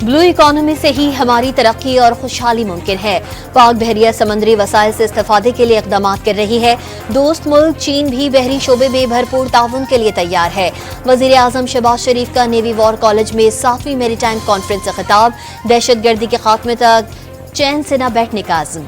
Blue economy से ही हमारी तरक्की और खुशहाली मुमकिन है। पाक बहरिया समंदरी वसाइल से इस्तेफादे के लिए इकदाम कर रही है। दोस्त मुल्क चीन भी बहरी शोबे में भरपूर ताउन के लिए तैयार है। वजीर आजम शहबाज शरीफ का नेवी वॉर कॉलेज में 7वीं मैरीटाइम कॉन्फ्रेंस से खिताब। दहशतगर्दी के खात्मे तक चैन से न बैठने का आज़म।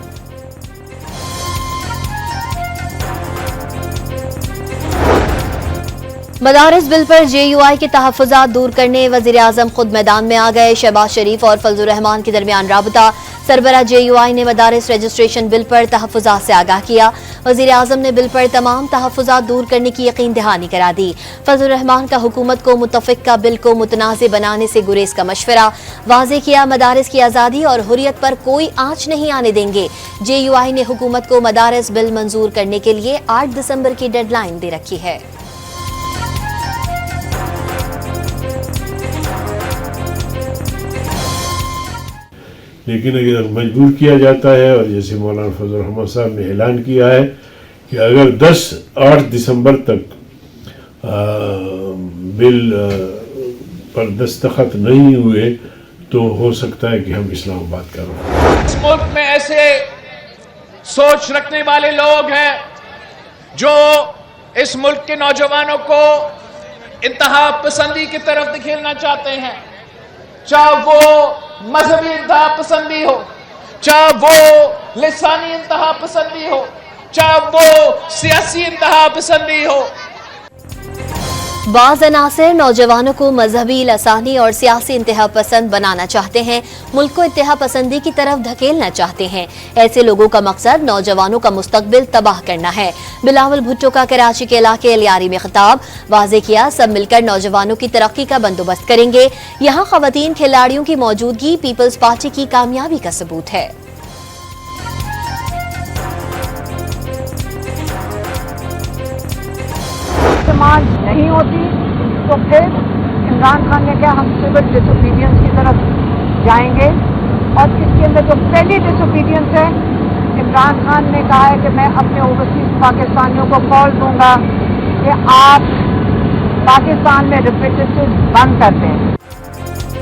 मदारिस बिल पर JUI के तहफ़्फ़ुज़ात दूर करने वज़ीर आज़म खुद मैदान में आ गए। शहबाज शरीफ और फजलुर रहमान के दरमियान राबता। सरबरा JUI ने मदारिस रजिस्ट्रेशन बिल पर तहफ़्फ़ुज़ात से आगाह किया। वज़ीर आज़म ने बिल पर तमाम तहफ़्फ़ुज़ात दूर करने की यकीन दहानी करा दी। फजलुर रहमान का हुकूमत को मुत्तफ़िक़ा बिल को मुतनाज़े बनाने से गुरेज का मशवरा। वाज़े किया मदारिस की आज़ादी और हुर्रियत पर कोई आँच नहीं आने देंगे। JUI ने हुकूमत को मदारिस बिल मंजूर करने के लिए 8 दिसंबर की डेडलाइन दे रखी है। लेकिन अगर मजबूर किया जाता है, और जैसे मौलाना फजल रहमान साहब ने ऐलान किया है कि अगर 8 दिसंबर तक बिल पर दस्तखत नहीं हुए तो हो सकता है कि हम इस्लामाबाद का रुख करें। इस मुल्क में ऐसे सोच रखने वाले लोग हैं जो इस मुल्क के नौजवानों को इंतहा पसंदी की तरफ धकेलना चाहते हैं, चाहे वो मजहबी इंतहा पसंदी हो, चाहे वो लिसानी इंतहा पसंदी हो, चाहे वो सियासी इंतहा पसंदी हो। बाज़ अनासर नौजवानों को मजहबी, लसानी और सियासी इंतहा पसंद बनाना चाहते हैं, मुल्क को इंतहा पसंदी की तरफ धकेलना चाहते हैं। ऐसे लोगों का मकसद नौजवानों का मुस्तकबिल तबाह करना है। बिलावल भुट्टो का कराची के इलाके अलियारी में खिताब। वाज़े किया सब मिलकर नौजवानों की तरक्की का बंदोबस्त करेंगे। यहाँ खवातीन खिलाड़ियों की मौजूदगी पीपल्स पार्टी की कामयाबी का सबूत है। नहीं होती तो फिर इमरान खान ने कहा हम सिविल डिसोबीडियंस की तरफ जाएंगे, और इसके अंदर जो पहली डिसोबीडियंस है, इमरान खान ने कहा है कि मैं अपने ओवरसीज पाकिस्तानियों को कॉल दूंगा कि आप पाकिस्तान में रिप्रेजेंटेटिव बंद कर दें।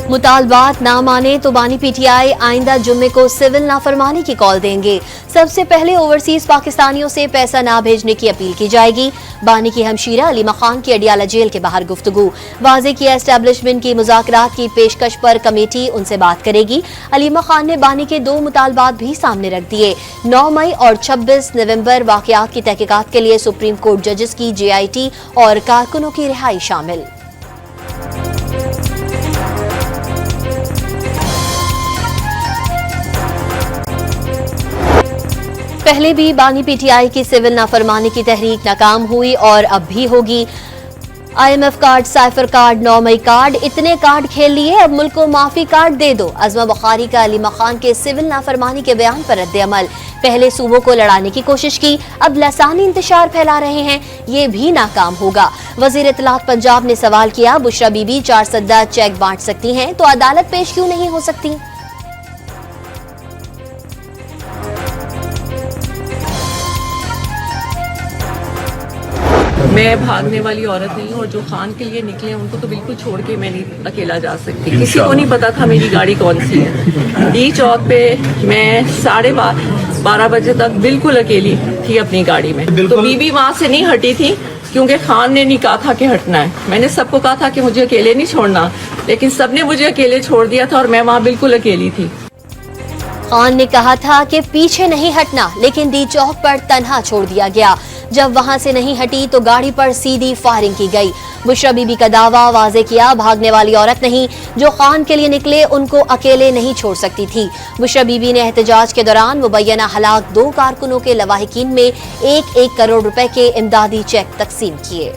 मुतालबात ना माने तो बानी PTI आइंदा जुम्मे को सिविल नाफरमानी की कॉल देंगे। सबसे पहले ओवरसीज पाकिस्तानियों से पैसा ना भेजने की अपील की जाएगी। बानी की हमशीरा अलीमा खान की अडियाला जेल के बाहर गुफ्तगू। वाज़े किया एस्टेब्लिशमेंट की मुज़ाकरात की पेशकश पर कमेटी उनसे बात करेगी। अलीमा खान ने बानी के 2 मुतालबात भी सामने रख दिए। 9 मई और 26 नवंबर वाक़यात की तहकीकात के लिए सुप्रीम कोर्ट जजेस की JIT और कारकुनों की रिहाई शामिल। पहले भी बानी PTI की सिविल नाफरमानी की तहरीक नाकाम हुई और अब भी होगी। IMF कार्ड, साइफर कार्ड, 9 मई कार्ड, इतने कार्ड खेल लिए, अब मुल्क को माफी कार्ड दे दो। अज़मा बुखारी का अलीमा खान के सिविल नाफरमानी के बयान पर रद्द अमल। पहले सूबों को लड़ाने की कोशिश की, अब लसानी इंतशार फैला रहे हैं, ये भी नाकाम होगा। वजीर इत्तलात पंजाब ने सवाल किया, बुशरा बीबी 4 सद्दा चेक बांट सकती हैं तो अदालत पेश क्यों नहीं हो सकती? मैं भागने वाली औरत नहीं हूँ, और जो खान के लिए निकले उनको तो बिल्कुल छोड़ के मैं नहीं अकेला जा सकती। किसी को नहीं पता था मेरी गाड़ी कौन सी है। डी चौक पे मैं 12:30 बजे तक बिल्कुल अकेली थी अपनी गाड़ी में। तो बीबी वहाँ से नहीं हटी थी क्योंकि खान ने नहीं कहा था कि हटना है। मैंने सबको कहा था कि मुझे अकेले नहीं छोड़ना, लेकिन सबने मुझे अकेले छोड़ दिया था और मैं वहाँ बिल्कुल अकेली थी। खान ने कहा था कि पीछे नहीं हटना, लेकिन डी चौक पर तन्हा छोड़ दिया गया। जब वहां से नहीं हटी तो गाड़ी पर सीधी फायरिंग की गई। बुशरा बीबी का दावा, वाज़े किया भागने वाली औरत नहीं, जो खान के लिए निकले उनको अकेले नहीं छोड़ सकती थी। बुशरा बीबी ने एहतजाज के दौरान मुबैना हलाक 2 कारकुनों के लवाहिकीन में 1-1 करोड़ रुपए के इमदादी चेक तकसीम किए।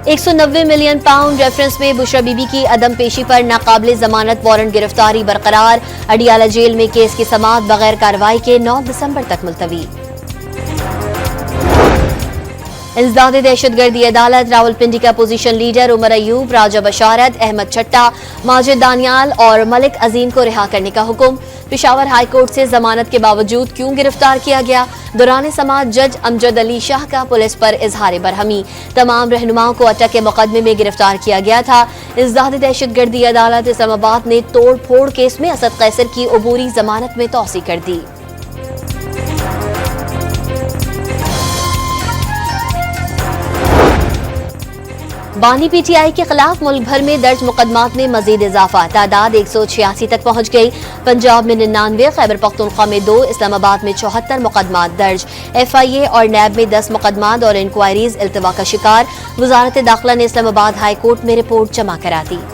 £190 मिलियन रेफरेंस में बुशरा बीबी की अदम पेशी पर नाकाबिले जमानत वारंट गिरफ्तारी बरकरार। अडियाला जेल में केस की समाअत बगैर कार्रवाई के 9 दिसंबर तक मुलतवी। इंसदादी दहशतगर्दी अदालत रावलपिंडी का अपोजिशन लीडर उमर अयूब, राजा बशारत, अहमद चट्टा, माजिद दानियाल और मलिक अजीम को रिहा करने का हुक्म। पेशावर हाई कोर्ट से जमानत के बावजूद क्यों गिरफ्तार किया गया? दौरान समाअत जज अमजद अली शाह का पुलिस पर इजहार बरहमी। तमाम रहनुमाओं को अटक के मुकदमे में गिरफ्तार किया गया था। इंसदादी दहशतगर्दी अदालत इस्लामाबाद ने तोड़ फोड़ केस में असद कैसर की अबूरी जमानत में तौसी कर दी। बानी पीटीआई के खिलाफ मुल्क भर में दर्ज मुकदमात में मजीद इजाफा, तादाद 186 तक पहुंच गई। पंजाब में 99, खैबर पख्तूनख्वा में 2, इस्लामाबाद में 74 मुकदमात दर्ज। FIA और नैब में 10 मुकदमात और इंक्वायरीज इल्तवा का शिकार। वजारत दाखिला ने इस्लामाबाद हाई कोर्ट में रिपोर्ट जमा करा दी।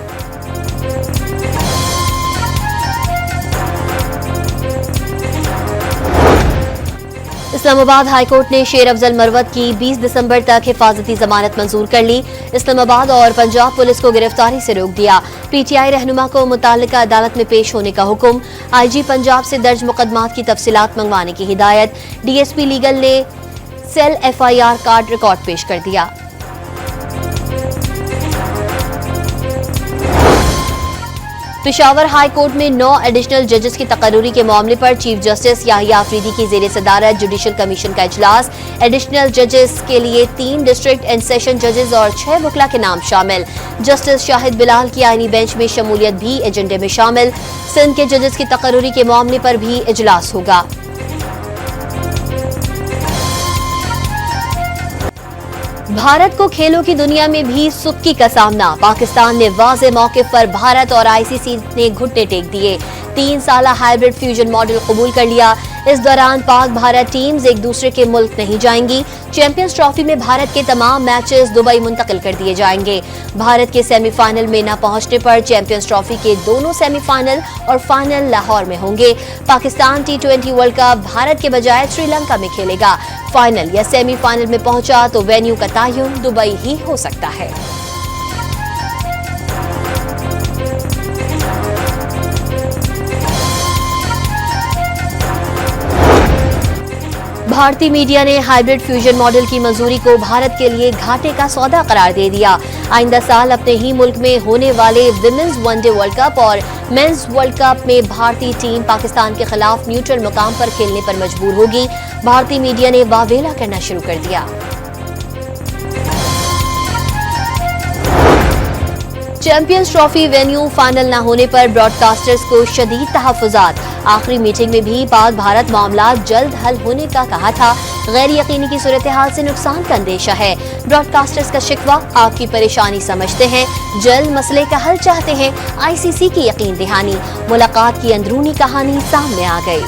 इस्लामाबाद हाई कोर्ट ने शेर अफजल मरवत की 20 दिसंबर तक हिफाजती जमानत मंजूर कर ली। इस्लामाबाद और पंजाब पुलिस को गिरफ्तारी से रोक दिया। PTI रहनुमा को मुताल्लिका अदालत में पेश होने का हुक्म। IG पंजाब से दर्ज मुकदमात की तफसीलात मंगवाने की हिदायत। DSP लीगल ने सेल FIR कार्ड रिकॉर्ड पेश कर दिया। पेशावर हाई कोर्ट में 9 एडिशनल जजेस की तकर्रुरी के मामले पर चीफ जस्टिस याहिया अफरीदी की जेर सदारत जुडिशल कमीशन का इजलास। एडिशनल जजेस के लिए 3 डिस्ट्रिक्ट एंड सेशन जजेस और 6 वकला के नाम शामिल। जस्टिस शाहिद बिलाल की आईनी बेंच में शमूलियत भी एजेंडे में शामिल। सिंध के जजेस की तकर्रुरी के मामले पर भी इजलास होगा। भारत को खेलों की दुनिया में भी सुक्की का सामना। पाकिस्तान ने वाज़े मौके पर भारत और ICC ने घुटने टेक दिए। 3 साला हाइब्रिड फ्यूजन मॉडल कबूल कर लिया। इस दौरान पाक भारत टीम्स एक दूसरे के मुल्क नहीं जाएंगी। चैंपियंस ट्रॉफी में भारत के तमाम मैचेस दुबई मुंतकिल कर दिए जाएंगे। भारत के सेमीफाइनल में न पहुंचने पर चैंपियंस ट्रॉफी के दोनों सेमीफाइनल और फाइनल लाहौर में होंगे। Pakistan T20 world cup Bharat के बजाय श्रीलंका में खेलेगा। फाइनल या सेमीफाइनल में पहुंचा तो वेन्यू का तयन दुबई ही हो सकता है। भारतीय मीडिया ने हाइब्रिड फ्यूजन मॉडल की मंजूरी को भारत के लिए घाटे का सौदा करार दे दिया। आइंदा साल अपने ही मुल्क में होने वाले विमेंस वनडे वर्ल्ड कप और मेंस वर्ल्ड कप में भारतीय टीम पाकिस्तान के खिलाफ न्यूट्रल मुकाम पर खेलने पर मजबूर होगी। भारतीय मीडिया ने वावेला करना शुरू कर दिया। चैंपियंस ट्रॉफी वेन्यू फाइनल न होने पर ब्रॉडकास्टर्स को शदीद तहफ्फुज़ात। आखिरी मीटिंग में भी पाक भारत मामला जल्द हल होने का कहा था। गैर यकीनी की सूरत हाल से नुकसान का अंदेशा है। ब्रॉडकास्टर्स का शिकवा, आपकी परेशानी समझते हैं, जल्द मसले का हल चाहते हैं। ICC की यकीन दहानी, मुलाकात की अंदरूनी कहानी सामने आ गई।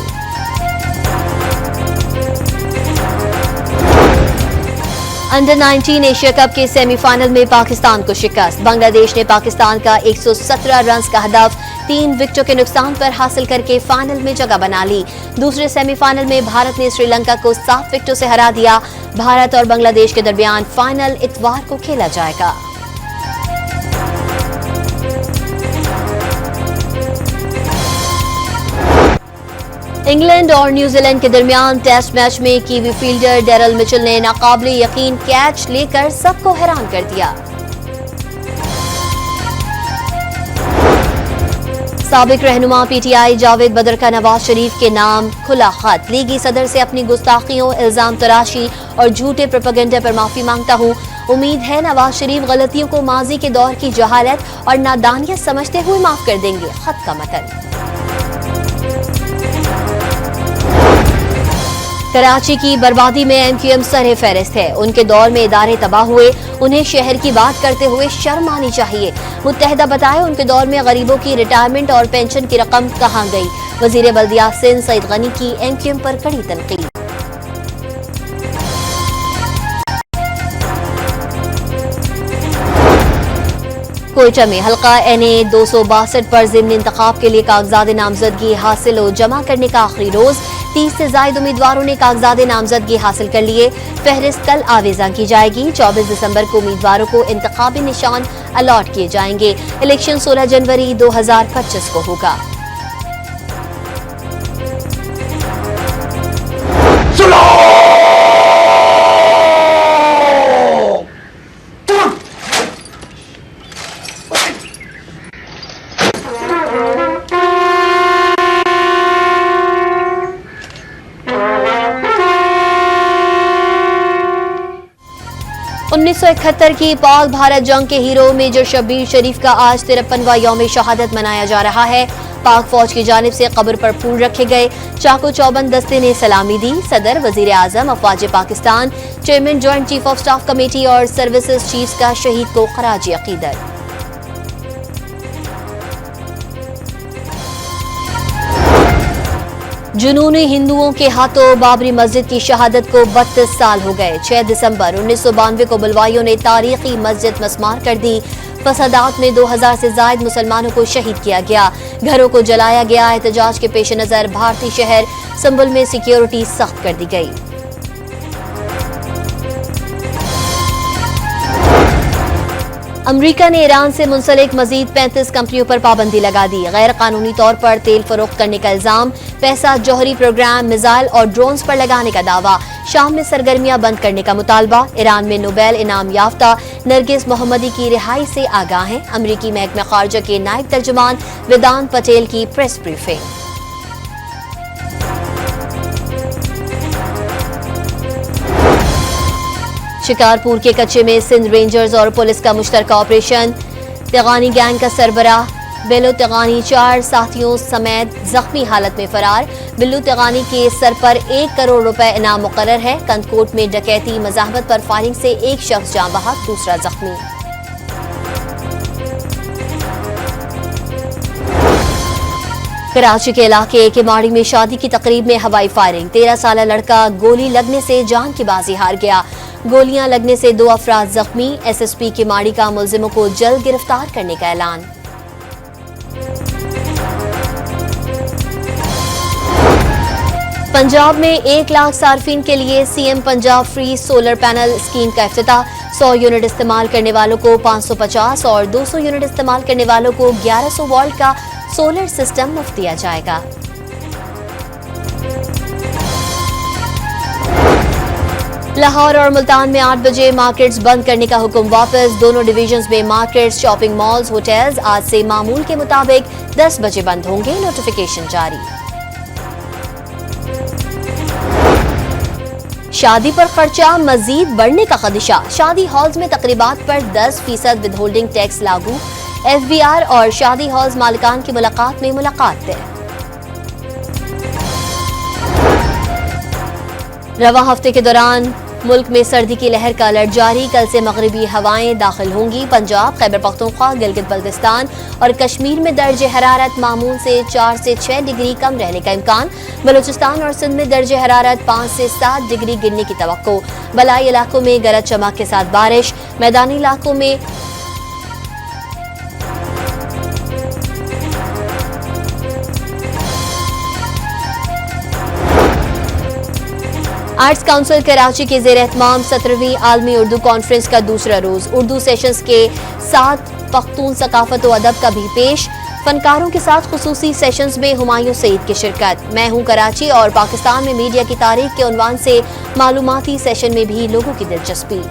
अंडर 19 एशिया कप के सेमीफाइनल में पाकिस्तान को शिकस्त। बांग्लादेश ने पाकिस्तान का 117 रन का हदफ 3 विकेटों के नुकसान पर हासिल करके फाइनल में जगह बना ली। दूसरे सेमीफाइनल में भारत ने श्रीलंका को 7 विकेटों से हरा दिया। भारत और बांग्लादेश के दरमियान फाइनल इतवार को खेला जाएगा। इंग्लैंड और न्यूजीलैंड के दरमियान टेस्ट मैच में कीवी फील्डर डेरल मिचेल ने नाकाबिले यकीन कैच लेकर सबको हैरान कर दिया। साबिक रहनुमा PTI जावेद बदर का नवाज शरीफ के नाम खुला खत। लीगी सदर से अपनी गुस्ताखियों, इल्जाम तराशी और झूठे प्रोपेगेंडा पर माफी मांगता हूँ। उम्मीद है नवाज शरीफ गलतियों को माजी के दौर की जहालत और नादानियत समझते हुए माफ कर देंगे। खत का मतन। कराची की बर्बादी में MQM सरे फहरिस्त है। उनके दौर में इदारे तबाह हुए, उन्हें शहर की बात करते हुए शर्म आनी चाहिए। मुत्तहदा बताए उनके दौर में गरीबों की रिटायरमेंट और पेंशन की रकम कहां गई। वजीर बल्दियात सिंध सईद गनी की MQM पर कड़ी तनकीद। कोयटा में हल्का NA 262 पर ज़िम्न इंतखाब के लिए कागजात नामजदगी हासिल और जमा करने का आखिरी रोज। 30 से ज्यादा उम्मीदवारों ने कागजात नामजदगी हासिल कर लिए। फहरिस्त कल आवेजा की जाएगी। 24 दिसंबर को उम्मीदवारों को इंतखाबी निशान अलॉट किए जाएंगे। इलेक्शन 16 जनवरी 2025 को होगा। 1971 की पाक भारत जंग के हीरो मेजर शब्बीर शरीफ का आज 53वां यौम शहादत मनाया जा रहा है। पाक फौज की जानिब से कब्र पर फूल रखे गए। चाको चौबंद दस्ते ने सलामी दी। सदर, वजीर आजम, अफवाज Pakistan, chairman joint chief of staff committee और सर्विसेज चीफ का शहीद को खराज अकीदत। जुनूनी हिंदुओं के हाथों बाबरी मस्जिद की शहादत को 32 साल हो गए। 6 दिसंबर 1992 को बुलवाइयों ने तारीखी मस्जिद मस्मार कर दी। फसादात में 2000 से जायद मुसलमानों को शहीद किया गया, घरों को जलाया गया। एहतजाज के पेश नजर भारतीय शहर संबल में सिक्योरिटी सख्त कर दी गई। अमरीका ने ईरान से मुंसलिक मजीद 35 कंपनियों पर पाबंदी लगा दी। गैर कानूनी तौर पर तेल फरोख्त करने का इल्जाम, पैसा जौहरी प्रोग्राम, मिसाइल और ड्रोन्स पर लगाने का दावा। शाम में सरगर्मियां बंद करने का मुतालबा। ईरान में नोबेल इनाम याफ्ता नरगिस मोहम्मदी की रिहाई से आगाह हैं। अमरीकी महकमा खारजा के नायब तर्जुमान वेदांत पटेल की प्रेस ब्रीफिंग। शिकारपुर के कच्चे में सिंध रेंजर्स और पुलिस का मुश्तरका ऑपरेशन। तिगानी गैंग का सरबराह बिल्लू तिगानी 4 साथियों समेत जख्मी हालत में फरार। बिल्लू तिगानी के सर पर 1 करोड़ रुपए इनाम मुकर्रर है। कंदकोट में डकैती, मज़ाहमत पर फायरिंग से एक शख्स जाँ बहक, दूसरा जख्मी। कराची के इलाके केमाड़ी में शादी की तकरीब में हवाई फायरिंग। 13 साल लड़का गोली लगने से जान की बाजी हार गया। गोलियां लगने से 2 अफराद जख्मी। SSP केमाड़ी का मुलजिमों को जल्द गिरफ्तार करने का ऐलान। पंजाब में 1 लाख सार्फिन के लिए CM Punjab free solar panel scheme का इफ्तिताह। 100 यूनिट इस्तेमाल करने वालों को 550 और 200 यूनिट इस्तेमाल करने वालों को 1100 वोल्ट का सोलर सिस्टम मुफ्त दिया जाएगा। लाहौर और मुल्तान में 8 बजे मार्केट्स बंद करने का हुक्म वापस। दोनों डिवीजन्स में मार्केट्स, शॉपिंग मॉल्स, होटल्स आज से मामूल के मुताबिक 10 बजे बंद होंगे। नोटिफिकेशन जारी। शादी पर खर्चा मजीद बढ़ने का खदशा। शादी हॉल्स में तकरीबात पर 10% विदहोल्डिंग टैक्स लागू। FBR और शादी हॉल्स मालिकान की मुलाकात में मुलाकात तय। रवा हफ्ते के दौरान मुल्क में सर्दी की लहर का अलर्ट जारी। कल से मगरिबी हवाएं दाखिल होंगी। पंजाब, खैबर पख्तूनख्वा, गिलगित बल्तिस्तान और कश्मीर में दर्जे हरारत मामूल से 4 से 6 डिग्री कम रहने का इम्कान। बलूचिस्तान और सिंध में दर्जे हरारत 5 से 7 डिग्री गिरने की तवक्को। बलाई इलाकों में गरज चमक के साथ बारिश। मैदानी इलाकों में आर्ट्स काउंसिल कराची के ज़ेर एहतमाम 17वीं आलमी उर्दू कॉन्फ्रेंस का दूसरा रोज। उर्दू सेशंस के साथ पख्तून सकाफत व अदब का भी पेश। फनकारों के साथ खुसूसी सेशंस में हुमायूं सईद की शिरकत। मैं हूं कराची और पाकिस्तान में मीडिया की तारीख के उन्वान से मालूमाती सेशन में भी लोगों की दिलचस्पी।